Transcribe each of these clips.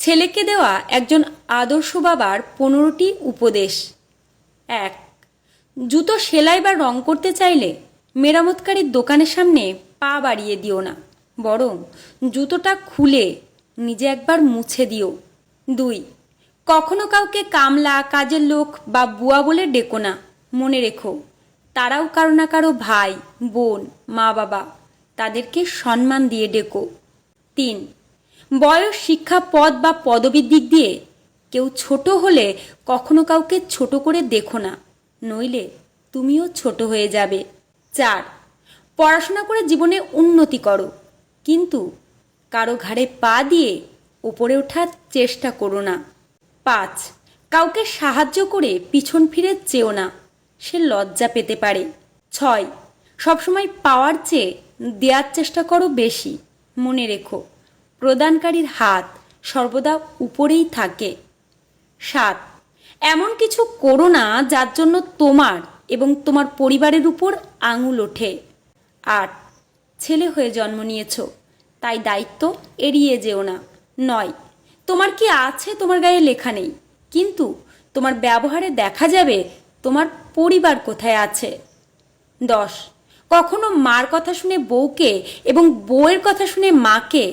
ছেলেকে দেওয়া একজন আদর্শ বাবার 15টি উপদেশ। 1. জুতো সেলাই বা রং করতে চাইলে মেরামতকারীর দোকানের সামনে পা বাড়িয়ে দিও না, বরং জুতোটা খুলে নিজে একবার মুছে দিও। 2. কখনো কাউকে কামলা, কাজের লোক বা বুয়া বলে ডেকো না। মনে রেখো, তারাও কারো না কারো ভাই, বোন, মা বাবা। তাদেরকে সম্মান দিয়ে ডেকো। 3. বয়স, শিক্ষা, পদ বা পদবীর দিক দিয়ে কেউ ছোট হলে কখনো কাউকে ছোট করে দেখো না, নইলে তুমিও ছোট হয়ে যাবে। 4. পড়াশোনা করে জীবনে উন্নতি করো, কিন্তু কারো ঘাড়ে পা দিয়ে উপরে ওঠার চেষ্টা করো না। 5. কাউকে সাহায্য করে পিছন ফিরে চেও না, সে লজ্জা পেতে পারে। 6. সবসময় পাওয়ার চেয়ে দেওয়ার চেষ্টা করো বেশি। মনে রেখো, প্রদানকারীর হাত সর্বদা উপরেই থাকে। 7. এমন কিছু করো না যার জন্য তোমার এবং তোমার পরিবারের উপর আঙুল ওঠে। 8. ছেলে হয়ে জন্ম নিয়েছ, তাই দায়িত্ব এড়িয়ে যেও না। 9. তোমার কি আছে তোমার গায়ে লেখা নেই, কিন্তু তোমার ব্যবহারে দেখা যাবে তোমার পরিবার কোথায় আছে। 10. কখনো মার কথা শুনে বউকে এবং বউয়ের কথা শুনে মাকে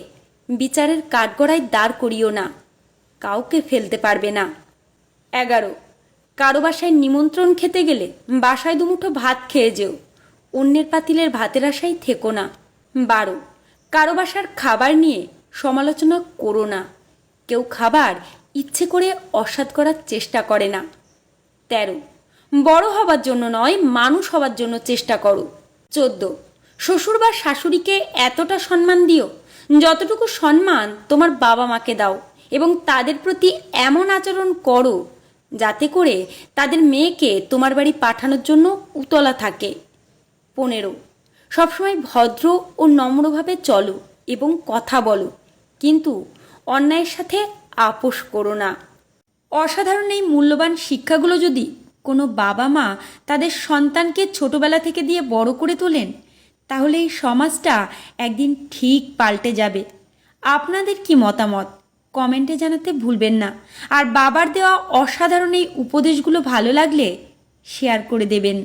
বিচারের কাঠগড়ায় দাঁড় করিও না, কাউকে ফেলতে পারবে না। 11. কারো বাসায় নিমন্ত্রণ খেতে গেলে বাসায় দুমুঠো ভাত খেয়ে যেও, অন্যের পাতিলের ভাতের আশায় থেকো না। 12. কারো বাসার খাবার নিয়ে সমালোচনা করো না, কেউ খাবার ইচ্ছে করে অস্বাদ করার চেষ্টা করে না। 13. বড় হবার জন্য নয়, মানুষ হবার জন্য চেষ্টা করো। 14. শ্বশুর বা শাশুড়িকে এতটা সম্মান দিও যতটুকু সম্মান তোমার বাবা মাকে দাও, এবং তাদের প্রতি এমন আচরণ করো যাতে করে তাদের মেয়েকে তোমার বাড়ি পাঠানোর জন্য উতলা থাকে। 15. সবসময় ভদ্র ও নম্রভাবে চলো এবং কথা বলো, কিন্তু অন্যায়ের সাথে আপোষ করো না। অসাধারণ এই মূল্যবান শিক্ষাগুলো যদি কোনো বাবা মা তাদের সন্তানকে ছোটবেলা থেকে দিয়ে বড় করে তোলেন, তাহলে এই সমাজটা একদিন ঠিক পাল্টে যাবে। আপনাদের কি মতামত কমেন্টে জানাতে ভুলবেন না। আর বাবার দেওয়া অসাধারণ এই উপদেশগুলো ভালো লাগলে শেয়ার করে দেবেন।